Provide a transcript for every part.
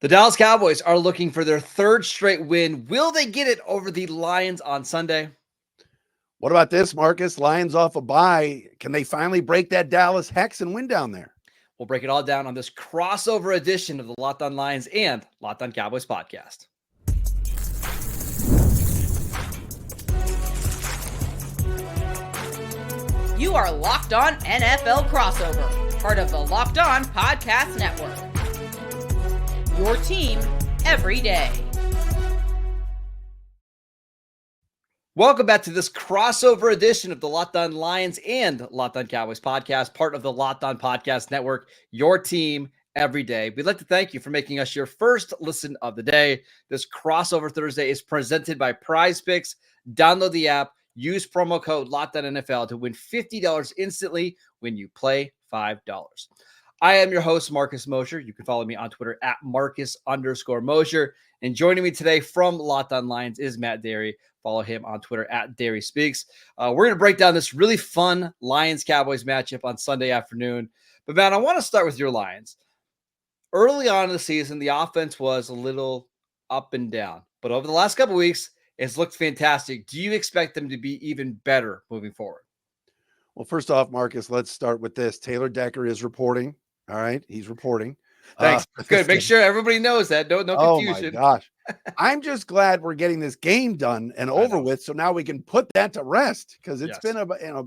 The Dallas Cowboys are looking for their third straight win. Will they get it over the Lions on Sunday? What about this, Marcus? Lions off a bye. Can they finally break that Dallas hex and win down there? We'll break it all down on this crossover edition of the Locked On Lions and Locked On Cowboys podcast. You are Locked On NFL Crossover, part of the Locked On Podcast Network. Your team every day. Welcome back to this crossover edition of the Locked On Lions and Locked On Cowboys podcast, part of the Locked On Podcast Network, your team every day. We'd like to thank you for making us your first listen of the day. This crossover Thursday is presented by Prize Picks. Download the app, use promo code LOCKEDONNFL to win $50 instantly when you play $5. I am your host, Marcus Mosher. You can follow me on Twitter at Marcus_Mosher. And joining me today from Locked On Lions is Matt Derry. Follow him on Twitter at Derry Speaks. We're going to break down this really fun Lions-Cowboys matchup on Sunday afternoon. But Matt, I want to start with your Lions. Early on in the season, the offense was a little up and down. But over the last couple of weeks, it's looked fantastic. Do you expect them to be even better moving forward? Well, first off, Marcus, let's start with this. Taylor Decker is reporting. All right, he's reporting. Thanks. Good. Make sure everybody knows that. No confusion. Oh, my gosh. I'm just glad we're getting this game done and over with, so now we can put that to rest, because it's been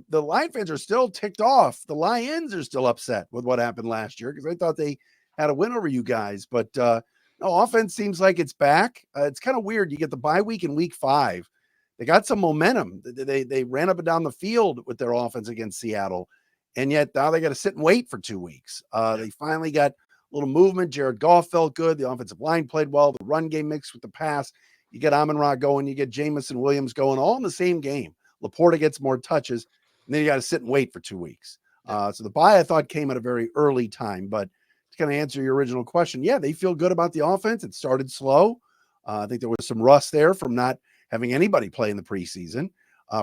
the Lion fans are still ticked off. The Lions are still upset with what happened last year because they thought they had a win over you guys. But no, offense seems like it's back. It's kind of weird. You get the bye week in week 5. They got some momentum. They ran up and down the field with their offense against Seattle. And yet now they got to sit and wait for 2 weeks. They finally got a little movement. Jared Goff felt good. The offensive line played well. The run game mixed with the pass. You get Amon-Ra going. You get Jamison Williams going, all in the same game. Laporta gets more touches. And then you got to sit and wait for 2 weeks. So the bye, I thought, came at a very early time. But to kind of answer your original question, yeah, they feel good about the offense. It started slow. I think there was some rust there from not having anybody play in the preseason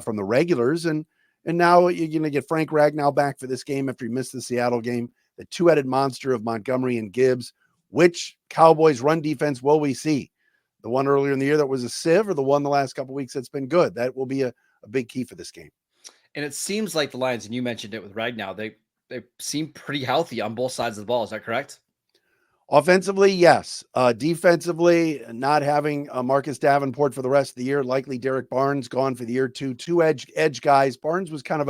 from the regulars. And now you're going to get Frank Ragnow back for this game after he missed the Seattle game. The two-headed monster of Montgomery and Gibbs. Which Cowboys run defense will we see? The one earlier in the year that was a sieve, or the one the last couple of weeks that's been good? That will be a big key for this game. And it seems like the Lions, and you mentioned it with Ragnow, they seem pretty healthy on both sides of the ball. Is that correct? Offensively, yes. Defensively, not having Marcus Davenport for the rest of the year. Likely Derek Barnes gone for the year too. Two edge guys. Barnes was kind of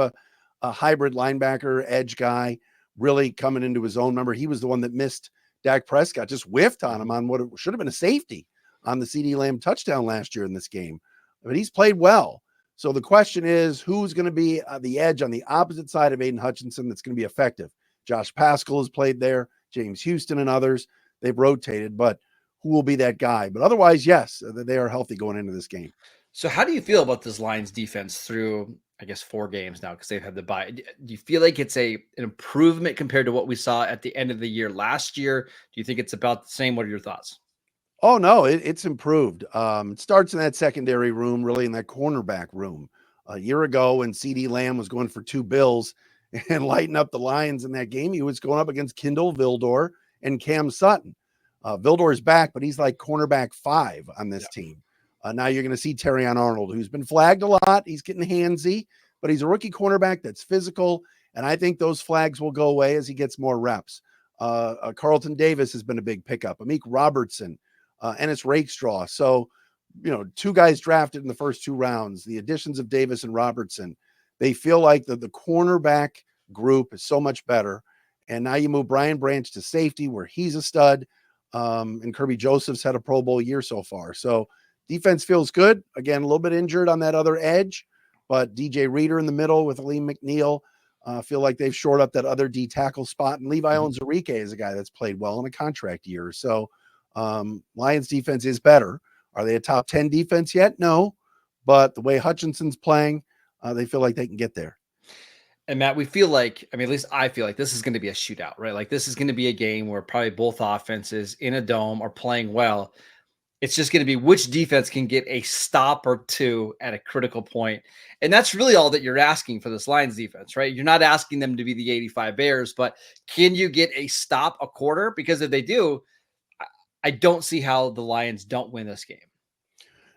a hybrid linebacker edge guy, really coming into his own. Remember, he was the one that missed Dak Prescott, just whiffed on him on what should have been a safety on the CeeDee Lamb touchdown last year in this game. But he's played well. So the question is, who's going to be the edge on the opposite side of Aiden Hutchinson that's going to be effective? Josh Paschal has played there. James Houston and others, they've rotated, but who will be that guy? But otherwise, yes, they are healthy going into this game. So how do you feel about this Lions defense through, I guess, 4 games now, because they've had the bye? Do you feel like it's an improvement compared to what we saw at the end of the year last year? Do you think it's about the same? What are your thoughts? Oh, no, it's improved. It starts in that secondary room, really in that cornerback room. A year ago when CeeDee Lamb was going for 2 bills and lighting up the Lions in that game, he was going up against Kindle Vildor and Cam Sutton. Vildor is back, but he's like cornerback 5 on this team. Now you're going to see Terrion Arnold, who's been flagged a lot. He's getting handsy, but he's a rookie cornerback that's physical, and I think those flags will go away as he gets more reps. Carlton Davis has been a big pickup. Amik Robertson, Ennis Rakestraw. So, 2 guys drafted in the first 2 rounds. The additions of Davis and Robertson, they feel like the cornerback group is so much better. And now you move Brian Branch to safety, where he's a stud. And Kirby Joseph's had a Pro Bowl year so far. So defense feels good. Again, a little bit injured on that other edge, but DJ Reader in the middle with Aleem McNeil feel like they've shored up that other D tackle spot. And Levi Onwuzurike is a guy that's played well in a contract year. So Lions defense is better. Are they a top 10 defense yet? No, but the way Hutchinson's playing, they feel like they can get there. And Matt, we feel like, at least I feel like this is going to be a shootout, right? Like this is going to be a game where probably both offenses in a dome are playing well. It's just going to be which defense can get a stop or 2 at a critical point. And that's really all that you're asking for this Lions defense, right? You're not asking them to be the 85 Bears, but can you get a stop, a quarter? Because if they do, I don't see how the Lions don't win this game.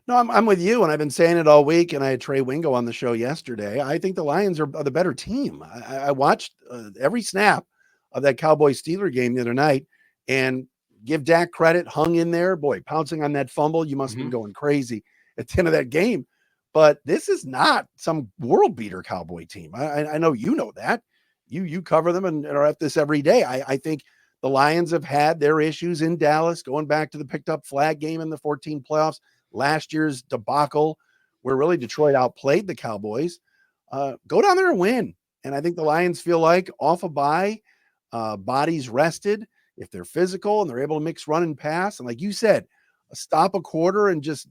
No, I'm with you, and I've been saying it all week, and I had Trey Wingo on the show yesterday. I think the Lions are the better team. I watched every snap of that Cowboys-Steeler game the other night, and give Dak credit, hung in there. Boy, pouncing on that fumble, you must have been going crazy at the end of that game. But this is not some world-beater Cowboy team. I know you know that. You cover them and are at this every day. I think the Lions have had their issues in Dallas, going back to the picked-up flag game in the 14 playoffs. Last year's debacle where really Detroit outplayed the Cowboys. Go down there and win. And I think the Lions feel like off a bye, bodies rested. If they're physical and they're able to mix run and pass, and like you said, stop a quarter and just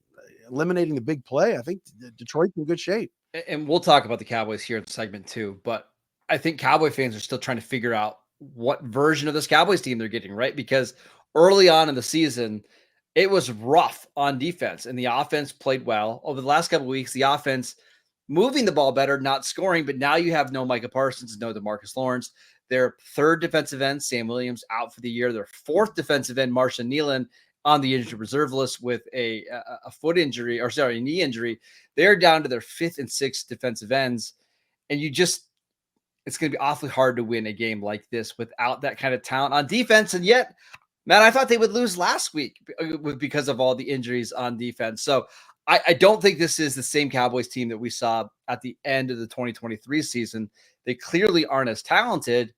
eliminating the big play, I think Detroit's in good shape. And we'll talk about the Cowboys here in segment 2, but I think Cowboy fans are still trying to figure out what version of this Cowboys team they're getting, right? Because early on in the season, it was rough on defense, and the offense played well. Over the last couple of weeks, the offense moving the ball better, not scoring, but now you have no Micah Parsons, no Demarcus Lawrence. Their third defensive end, Sam Williams, out for the year. Their fourth defensive end, Marshawn Nealon, on the injured reserve list with a foot injury, a knee injury. They're down to their fifth and sixth defensive ends, and it's going to be awfully hard to win a game like this without that kind of talent on defense, and yet – Matt, I thought they would lose last week because of all the injuries on defense. So I don't think this is the same Cowboys team that we saw at the end of the 2023 season. They clearly aren't as talented,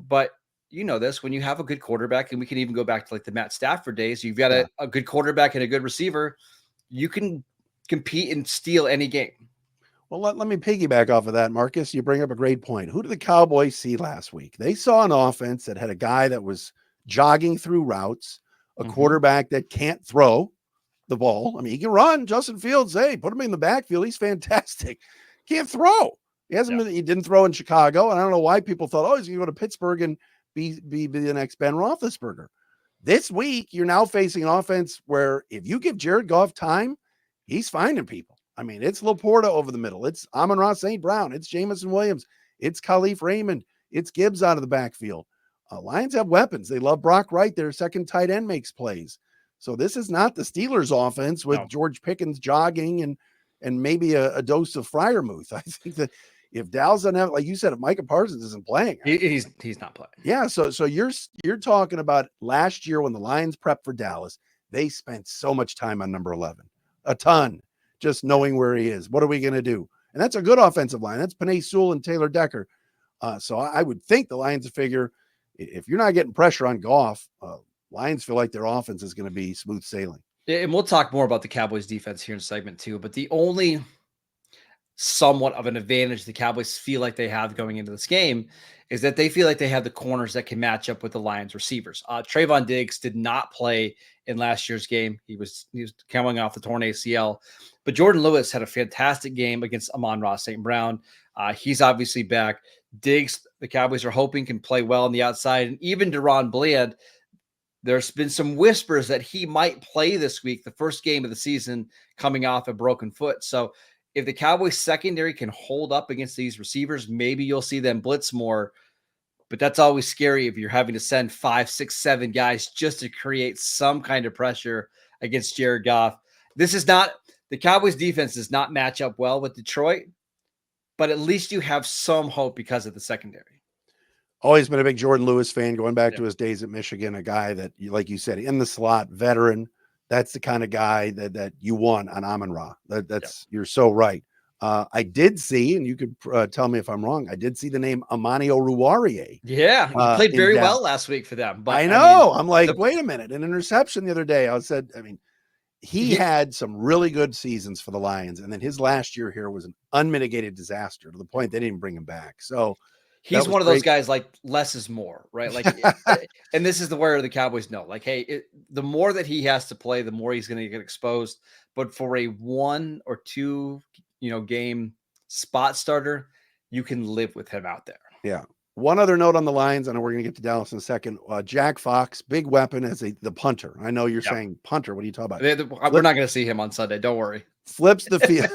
but you know this, when you have a good quarterback, and we can even go back to like the Matt Stafford days, you've got a good quarterback and a good receiver, you can compete and steal any game. Well, let me piggyback off of that, Marcus. You bring up a great point. Who did the Cowboys see last week? They saw an offense that had a guy that was jogging through routes, a quarterback that can't throw the ball. I mean, he can run. Justin Fields, hey, put him in the backfield. He's fantastic. Can't throw. He didn't throw in Chicago. And I don't know why people thought, he's going to go to Pittsburgh and be the next Ben Roethlisberger. This week, you're now facing an offense where if you give Jared Goff time, he's finding people. I mean, it's Laporta over the middle. It's Amon-Ra St. Brown. It's Jamison Williams. It's Khalif Raymond. It's Gibbs out of the backfield. Lions have weapons. They love Brock Wright. Their second tight end makes plays. So this is not the Steelers offense with George Pickens jogging and maybe a dose of Freiermuth. I think that if Dallas doesn't have, like you said, if Micah Parsons isn't playing, he's not playing. Yeah. So you're talking about last year when the Lions prepped for Dallas, they spent so much time on number 11, a ton, just knowing where he is. What are we going to do? And that's a good offensive line. That's Penei Sewell and Taylor Decker. So I would think the Lions figure, if you're not getting pressure on Goff, Lions feel like their offense is going to be smooth sailing. And we'll talk more about the Cowboys defense here in segment 2, but the only somewhat of an advantage the Cowboys feel like they have going into this game is that they feel like they have the corners that can match up with the Lions receivers. Trayvon Diggs did not play in last year's game. He was coming off the torn ACL, but Jordan Lewis had a fantastic game against Amon-Ra St. Brown. He's obviously back. Diggs, the Cowboys are hoping, can play well on the outside. And even Deron Bland, there's been some whispers that he might play this week, the first game of the season, coming off a broken foot. So if the Cowboys secondary can hold up against these receivers, maybe you'll see them blitz more. But that's always scary if you're having to send 5, 6, 7 guys just to create some kind of pressure against Jared Goff. The Cowboys defense does not match up well with Detroit, but at least you have some hope because of the secondary. Always been a big Jordan Lewis fan, going back to his days at Michigan, a guy that, like you said, in the slot, veteran. That's the kind of guy that you want on Amon-Ra. You're so right. I did see, and you could tell me if I'm wrong, I did see the name Amani Oruwariye. Yeah, he played very well last week for them. But I know. I'm like, wait a minute. An interception the other day. He had some really good seasons for the Lions, and then his last year here was an unmitigated disaster to the point they didn't bring him back. So he's one of those guys, like, less is more, right? Like, and this is where the Cowboys know, like, hey, the more that he has to play, the more he's going to get exposed. But for a 1 or 2, game spot starter, you can live with him out there. Yeah. One other note on the Lions, I know we're going to get to Dallas in a second. Jack Fox, big weapon as the punter. I know you're saying punter. What are you talking about? We're not going to see him on Sunday. Don't worry. Flips the field.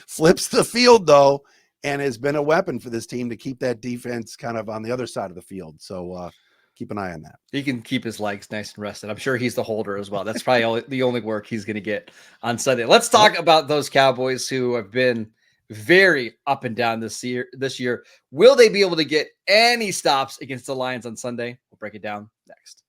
Flips the field, though, and has been a weapon for this team to keep that defense kind of on the other side of the field. So keep an eye on that. He can keep his legs nice and rested. I'm sure he's the holder as well. That's probably the only work he's going to get on Sunday. Let's talk about those Cowboys who have been very up and down this year. Will they be able to get any stops against the Lions on Sunday? We'll break it down next.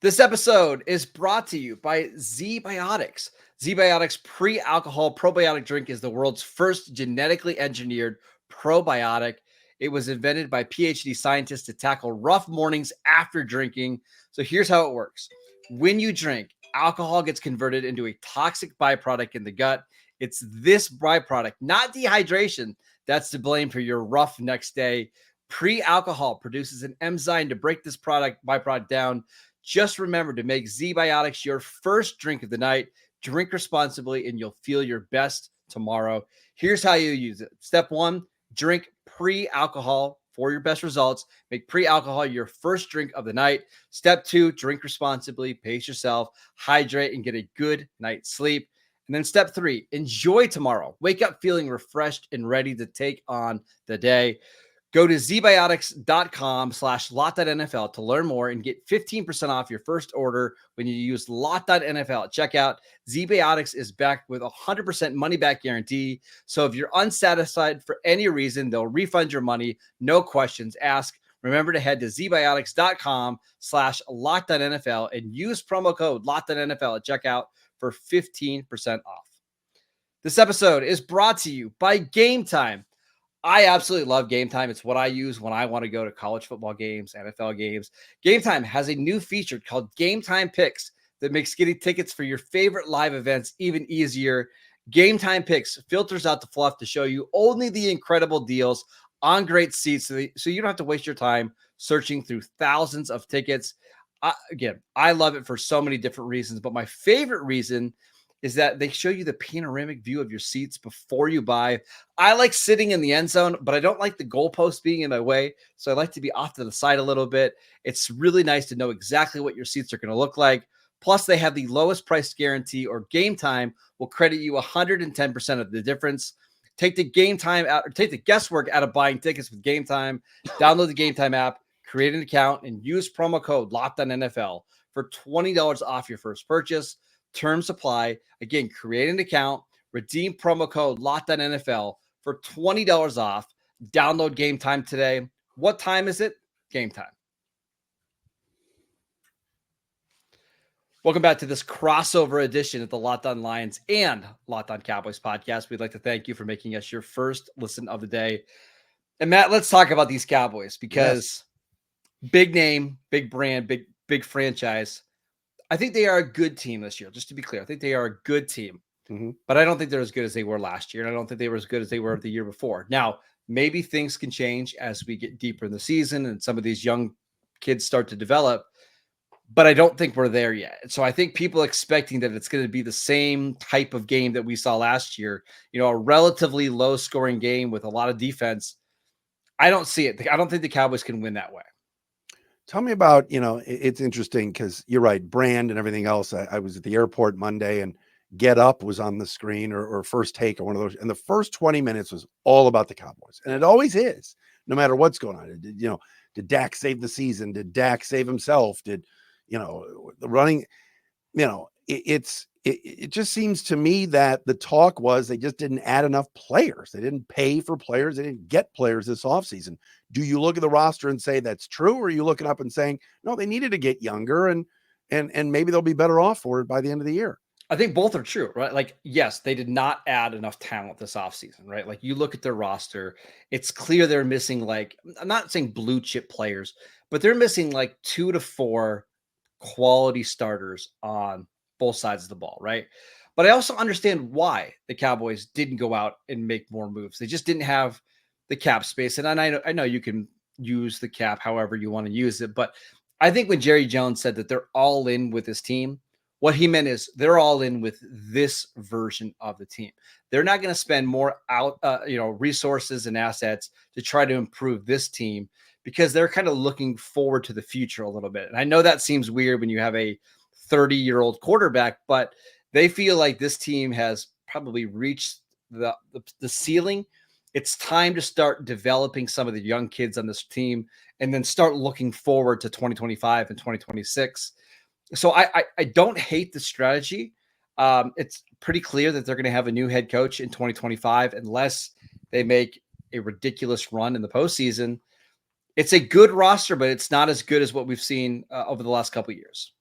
This episode is brought to you by ZBiotics. ZBiotics pre-alcohol probiotic drink is the world's first genetically engineered probiotic. It was invented by PhD scientists to tackle rough mornings after drinking. So here's how it works. When you drink, alcohol gets converted into a toxic byproduct in the gut. It's this byproduct, not dehydration, that's to blame for your rough next day. Pre-alcohol produces an enzyme to break this byproduct down. Just remember to make ZBiotics your first drink of the night. Drink responsibly and you'll feel your best tomorrow. Here's how you use it. Step 1, drink pre-alcohol for your best results. Make pre-alcohol your first drink of the night. Step 2, drink responsibly, pace yourself, hydrate, and get a good night's sleep. And then step 3, enjoy tomorrow. Wake up feeling refreshed and ready to take on the day. Go to zbiotics.com/LockedOnNFL to learn more and get 15% off your first order when you use LockedOnNFL at checkout. ZBiotics is backed with a 100% money-back guarantee. So if you're unsatisfied for any reason, they'll refund your money. No questions asked. Remember to head to zbiotics.com/LockedOnNFL and use promo code LockedOnNFL at checkout for 15% off. This episode is brought to you by Game Time. I absolutely love Game Time. It's what I use when I want to go to college football games, NFL games. Game Time has a new feature called Game Time Picks that makes getting tickets for your favorite live events even easier. Game Time Picks filters out the fluff to show you only the incredible deals on great seats so you don't have to waste your time searching through thousands of tickets. I love it for so many different reasons, but my favorite reason is that they show you the panoramic view of your seats before you buy. I like sitting in the end zone, but I don't like the goalpost being in my way. So I like to be off to the side a little bit. It's really nice to know exactly what your seats are going to look like. Plus, they have the lowest price guarantee, or Game Time will credit you 110% of the difference. Take the guesswork out of buying tickets with Game Time. Download the Game Time app, create an account, and use promo code LockedOnNFL for $20 off your first purchase. Terms apply. Again, create an account, redeem promo code LockedOnNFL for $20 off. Download Game Time today. What time is it? Game time. Welcome back to this crossover edition of the Locked On Lions and Locked On Cowboys podcast. We'd like to thank you for making us your first listen of the day. And Matt, let's talk about these Cowboys because big name, big brand, big franchise. I think they are a good team this year. Just to be clear, I think they are a good team, but I don't think they're as good as they were last year. And I don't think they were as good as they were the year before. Now, maybe things can change as we get deeper in the season and some of these young kids start to develop, but I don't think we're there yet. So I think people expecting that it's going to be the same type of game that we saw last year, a relatively low scoring game with a lot of defense. I don't see it. I don't think the Cowboys can win that way. Tell me about, it's interesting because you're right, brand and everything else. I was at the airport Monday and Get Up was on the screen or First Take or one of those. And the first 20 minutes was all about the Cowboys. And it always is, no matter what's going on. Did Dak save the season? Did Dak save himself? Did, the running, it just seems to me that the talk was they just didn't add enough players. They didn't pay for players. They didn't get players this offseason. Do you look at the roster and say that's true? Or are you looking up and saying, no, they needed to get younger and maybe they'll be better off for it by the end of the year? I think both are true, right? Like, yes, they did not add enough talent this offseason, right? Like you look at their roster, it's clear they're missing, like, I'm not saying blue chip players, but they're missing like 2 to 4 quality starters on both sides of the ball, right? But I also understand why the Cowboys didn't go out and make more moves. They just didn't have the cap space. And I know you can use the cap however you want to use it, but I think when Jerry Jones said that they're all in with his team, what he meant is they're all in with this version of the team. They're not going to spend more resources and assets to try to improve this team because they're kind of looking forward to the future a little bit. And I know that seems weird when you have a 30-year-old quarterback, but they feel like this team has probably reached the ceiling It's time to start developing some of the young kids on this team and then start looking forward to 2025 and 2026. So I don't hate the strategy. It's pretty clear that they're going to have a new head coach in 2025 unless they make a ridiculous run in the postseason. It's a good roster, but it's not as good as what we've seen over the last couple of years.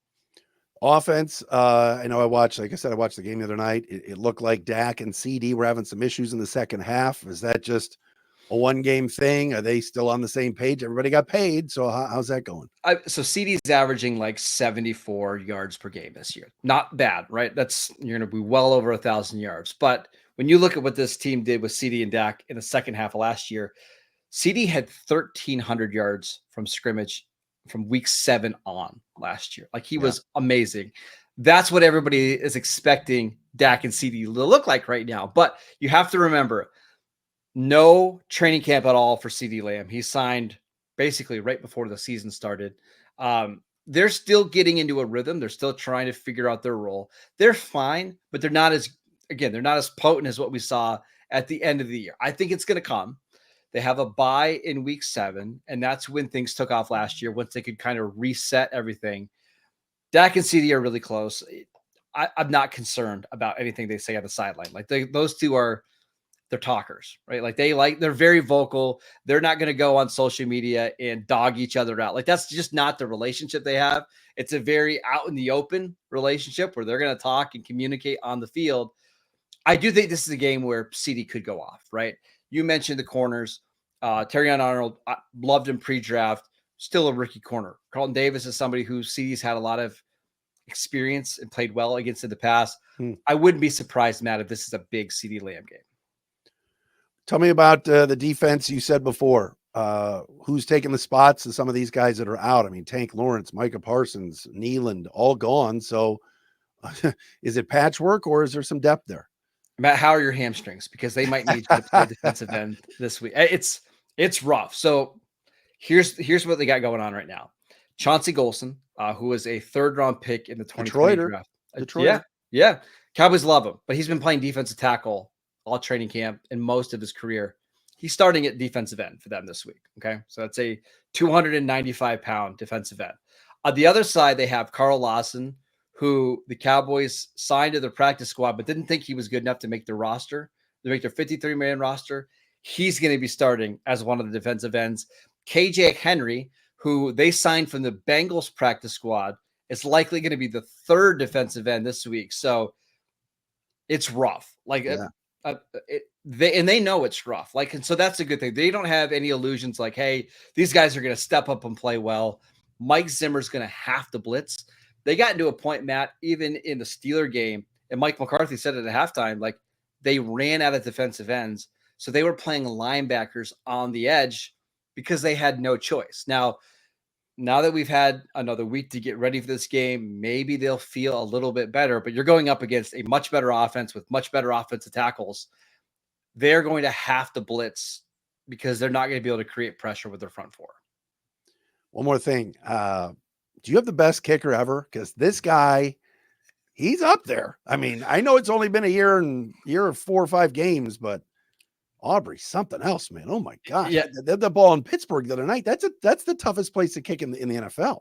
Offense, I know I watched the game the other night. It looked like Dak and CeeDee were having some issues in the second half. Is that just a one-game thing? Are they still on the same page? Everybody got paid, so how's that going? So CeeDee's averaging like 74 yards per game this year. Not bad, right? You're going to be well over 1,000 yards. But when you look at what this team did with CeeDee and Dak in the second half of last year, CeeDee had 1,300 yards from scrimmage from week 7 on last year. Like he was amazing. That's what everybody is expecting Dak and CeeDee to look like right now. But you have to remember, no training camp at all for CeeDee Lamb. He signed basically right before the season started. They're still getting into a rhythm. They're still trying to figure out their role. They're fine, but they're not as potent as what we saw at the end of the year. I think it's going to come. They have a bye in week 7, and that's when things took off last year, once they could kind of reset everything. Dak and CeeDee are really close. I'm not concerned about anything they say on the sideline. Like those two they're talkers, right? Like they're very vocal. They're not going to go on social media and dog each other out. Like that's just not the relationship they have. It's a very out in the open relationship where they're going to talk and communicate on the field. I do think this is a game where CeeDee could go off, right? You mentioned the corners. Terrion Arnold, loved him pre-draft, still a rookie corner. Carlton Davis is somebody who CeeDee's had a lot of experience and played well against in the past. I wouldn't be surprised, Matt, if this is a big CeeDee Lamb game. Tell me about the defense you said before. Who's taking the spots of some of these guys that are out? I mean, Tank Lawrence, Micah Parsons, Nealand, all gone. So is it patchwork or is there some depth there? Matt, how are your hamstrings? Because they might need to play defensive end this week. It's rough. So here's what they got going on right now. Chauncey Golson, who was a 3rd-round pick in the 2020 draft. Detroit. Yeah. Cowboys love him, but he's been playing defensive tackle all training camp and most of his career. He's starting at defensive end for them this week. Okay. So that's a 295-pound defensive end. On the other side, they have Carl Lawson, who the Cowboys signed to their practice squad, but didn't think he was good enough to make their roster, to make their 53-man roster. He's going to be starting as one of the defensive ends. KJ Henry, who they signed from the Bengals practice squad, is likely going to be the 3rd defensive end this week. So it's rough. Like they know it's rough. Like, and so that's a good thing. They don't have any illusions like, hey, these guys are going to step up and play well. Mike Zimmer's going to have to blitz. They got into a point, Matt, even in the Steeler game, and Mike McCarthy said it at halftime, like they ran out of defensive ends. So they were playing linebackers on the edge because they had no choice. Now that we've had another week to get ready for this game, maybe they'll feel a little bit better, but you're going up against a much better offense with much better offensive tackles. They're going to have to blitz because they're not going to be able to create pressure with their front 4. One more thing. Do you have the best kicker ever? Because this guy, he's up there. I mean, I know it's only been a year or 4 or 5 games, but Aubrey, something else, man. Oh my God. Yeah. The ball in Pittsburgh the other night. That's the toughest place to kick in the NFL.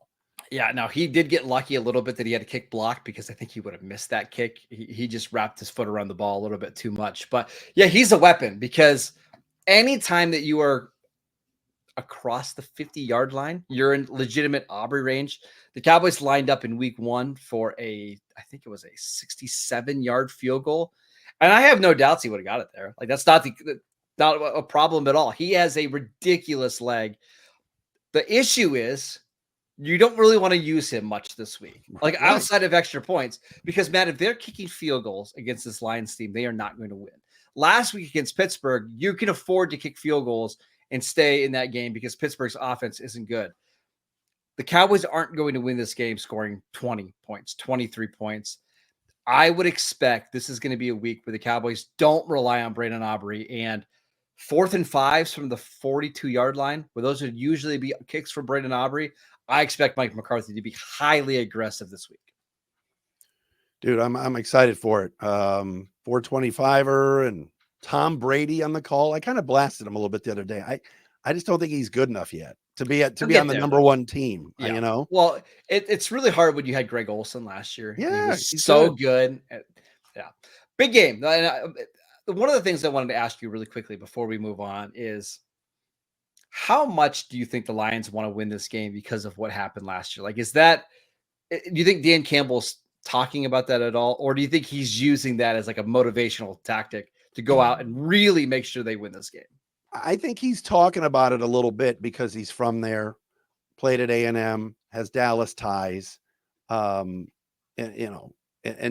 Yeah, now he did get lucky a little bit that he had a kick blocked because I think he would have missed that kick. He just wrapped his foot around the ball a little bit too much. But yeah, he's a weapon because anytime that you are across the 50-yard line, you're in legitimate Aubrey range. The Cowboys lined up in week 1 for I think it was a 67-yard field goal. And I have no doubts he would have got it there. Like that's not a problem at all. He has a ridiculous leg. The issue is you don't really want to use him much this week, like outside of extra points, because Matt, if they're kicking field goals against this Lions team, they are not going to win. Last week against Pittsburgh, you can afford to kick field goals and stay in that game because Pittsburgh's offense isn't good. The Cowboys aren't going to win this game scoring 20 points, 23 points. I would expect this is going to be a week where the Cowboys don't rely on Brandon Aubrey, and 4th and 5s from the 42-yard line, where those would usually be kicks for Brandon Aubrey. I expect Mike McCarthy to be highly aggressive this week. Dude, I'm excited for it. 425er and Tom Brady on the call. I kind of blasted him a little bit the other day. I just don't think he's good enough yet to be on the there, number though. one team. Yeah. You know. Well, it's really hard when you had Greg Olsen last year. And he Yeah, was he's so good. Yeah. Big game. One of the things I wanted to ask you really quickly before we move on is how much do you think the Lions want to win this game because of what happened last year? Like, do you think Dan Campbell's talking about that at all? Or do you think he's using that as like a motivational tactic to go out and really make sure they win this game? I think he's talking about it a little bit because he's from there, played at A&M, has Dallas ties, and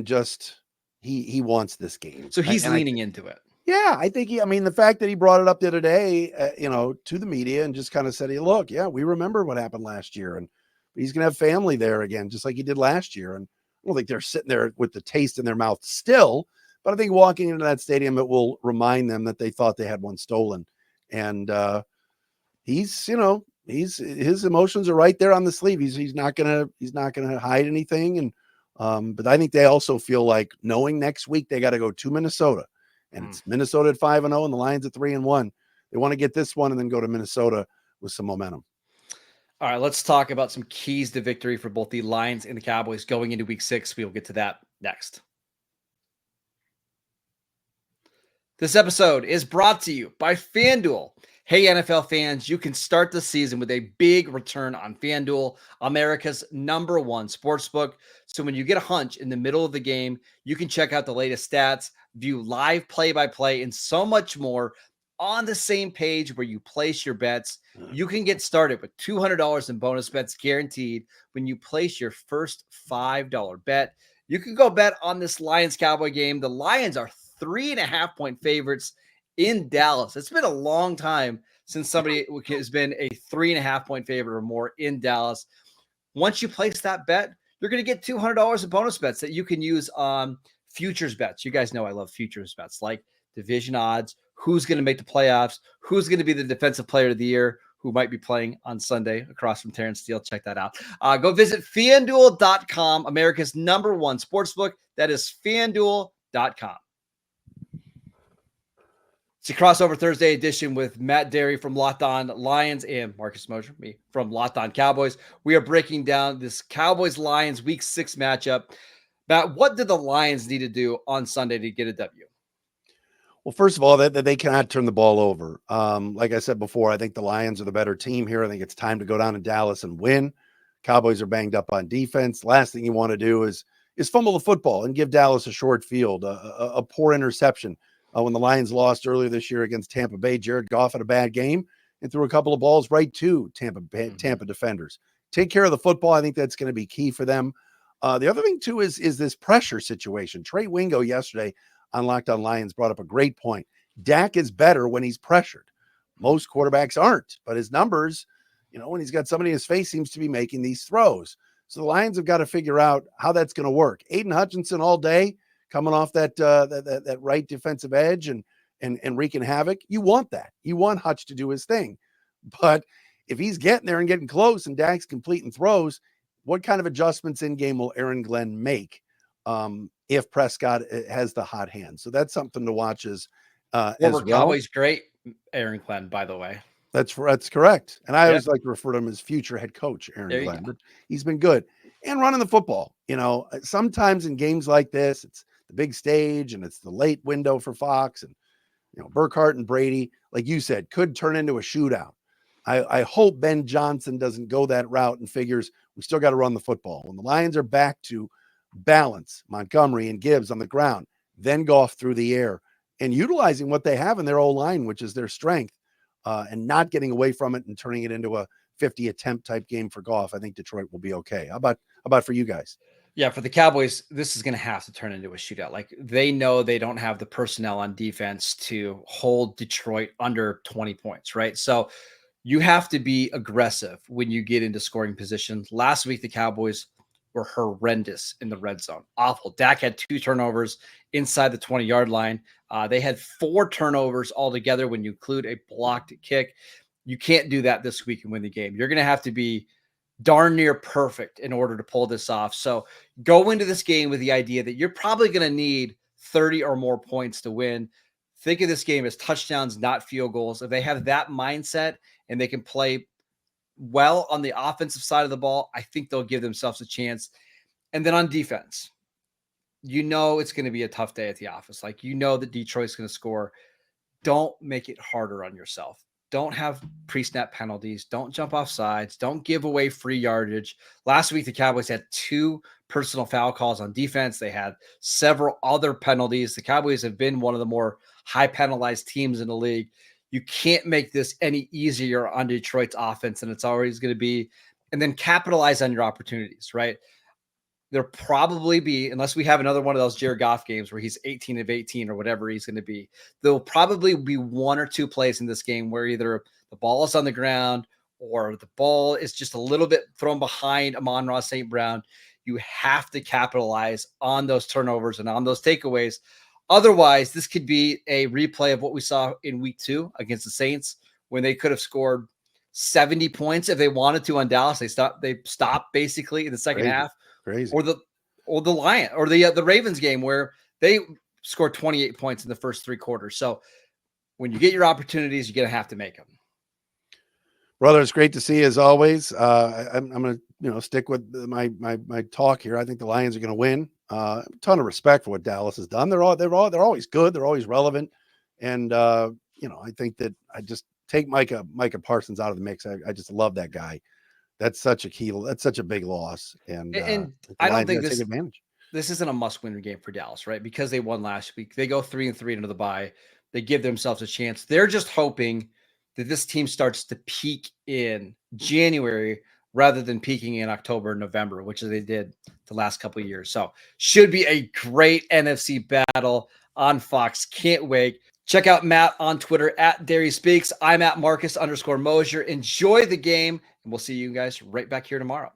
just he wants this game. So he's leaning into it. Yeah, I think the fact that he brought it up the other day, to the media and just kind of said, "Hey, look, yeah, we remember what happened last year, and he's going to have family there again, just like he did last year." And I don't think they're sitting there with the taste in their mouth still, but I think walking into that stadium, it will remind them that they thought they had one stolen. And his emotions are right there on the sleeve. He's not gonna hide anything. And but I think they also feel like knowing next week they got to go to Minnesota. And it's Minnesota at 5-0 and the Lions at 3-1. They want to get this one and then go to Minnesota with some momentum. All right, let's talk about some keys to victory for both the Lions and the Cowboys going into week 6. We will get to that next. This episode is brought to you by FanDuel. Hey, NFL fans, you can start the season with a big return on FanDuel, America's #1 sportsbook. So when you get a hunch in the middle of the game, you can check out the latest stats, view live play-by-play, and so much more on the same page where you place your bets. You can get started with $200 in bonus bets guaranteed when you place your first $5 bet. You can go bet on this Lions-Cowboy game. The Lions are 3.5-point favorites in Dallas. It's been a long time since somebody has been a 3.5-point favorite or more in Dallas. Once you place that bet, you're going to get $200 in bonus bets that you can use on futures bets. You guys know I love futures bets, like division odds, who's going to make the playoffs, who's going to be the defensive player of the year, who might be playing on Sunday across from Terrence Steele. Check that out. Go visit FanDuel.com, America's #1 sportsbook. That is FanDuel.com. It's a crossover Thursday edition with Matt Derry from Locked On Lions and Marcus Mosher, me from Locked On Cowboys. We are breaking down this Cowboys-Lions Week 6 matchup. Matt, what did the Lions need to do on Sunday to get a W? Well, first of all, that they cannot turn the ball over. Like I said before, I think the Lions are the better team here. I think it's time to go down to Dallas and win. Cowboys are banged up on defense. Last thing you want to do is fumble the football and give Dallas a short field, a poor interception. When the Lions lost earlier this year against Tampa Bay, Jared Goff had a bad game and threw a couple of balls right to Tampa defenders. Take care of the football. I think that's going to be key for them. The other thing, too, is this pressure situation. Trey Wingo yesterday on Locked On Lions brought up a great point. Dak is better when he's pressured. Most quarterbacks aren't, but his numbers, when he's got somebody in his face, seems to be making these throws. So the Lions have got to figure out how that's going to work. Aiden Hutchinson all day, coming off that right defensive edge and wreaking havoc. You want that. You want Hutch to do his thing. But if he's getting there and getting close and Dak's completing throws, what kind of adjustments in game will Aaron Glenn make if Prescott has the hot hand? So that's something to watch as well. Cowboys great Aaron Glenn, by the way. That's correct. And I always like to refer to him as future head coach Aaron Glenn. But he's been good. And running the football. Sometimes in games like this, it's the big stage and it's the late window for Fox and Burkhardt and Brady, like you said, could turn into a shootout. I hope Ben Johnson doesn't go that route and figures we still got to run the football. When the Lions are back to balance, Montgomery and Gibbs on the ground, then Goff through the air and utilizing what they have in their O-line, which is their strength, and not getting away from it and turning it into a 50 attempt type game for Goff, I think Detroit will be okay. How about for you guys? Yeah, for the Cowboys, this is going to have to turn into a shootout. Like, they know they don't have the personnel on defense to hold Detroit under 20 points, right? So you have to be aggressive when you get into scoring position. Last week, the Cowboys were horrendous in the red zone. Awful. Dak had 2 turnovers inside the 20-yard line. They had 4 turnovers altogether when you include a blocked kick. You can't do that this week and win the game. You're going to have to be darn near perfect in order to pull this off. So go into this game with the idea that you're probably going to need 30 or more points to win. think of this game as touchdowns, not field goals. If they have that mindset and they can play well on the offensive side of the ball, I think they'll give themselves a chance. And then on defense, it's going to be a tough day at the office. Like, that Detroit's going to score. Don't make it harder on yourself. Don't have pre-snap penalties. Don't jump off sides. Don't give away free yardage. Last week, the Cowboys had 2 personal foul calls on defense. They had several other penalties. The Cowboys have been one of the more high penalized teams in the league. You can't make this any easier on Detroit's offense than it's always going to be. And then capitalize on your opportunities, right? There'll probably be, unless we have another one of those Jared Goff games where he's 18 of 18 or whatever he's going to be, there'll probably be 1 or 2 plays in this game where either the ball is on the ground or the ball is just a little bit thrown behind Amon-Ra St. Brown. You have to capitalize on those turnovers and on those takeaways. Otherwise, this could be a replay of what we saw in week 2 against the Saints when they could have scored 70 points if they wanted to on Dallas. They stopped basically in the second half. Crazy. Or the Lion or the Ravens game where they scored 28 points in the first 3 quarters. So when you get your opportunities, you're going to have to make them. Brother, it's great to see you as always. I'm going to stick with my talk here. I think the Lions are going to win. A ton of respect for what Dallas has done. They're always good. They're always relevant. And I think that I just take Micah Parsons out of the mix. I just love that guy. That's such a key. That's such a big loss. And I don't think take advantage. This isn't a must-win game for Dallas, right? Because they won last week. They go 3-3 into the bye. They give themselves a chance. They're just hoping that this team starts to peak in January rather than peaking in October and November, which they did the last couple of years. So should be a great NFC battle on Fox. Can't wait. Check out Matt on Twitter at Derry Speaks. I'm at Marcus _Mosier. Enjoy the game, and we'll see you guys right back here tomorrow.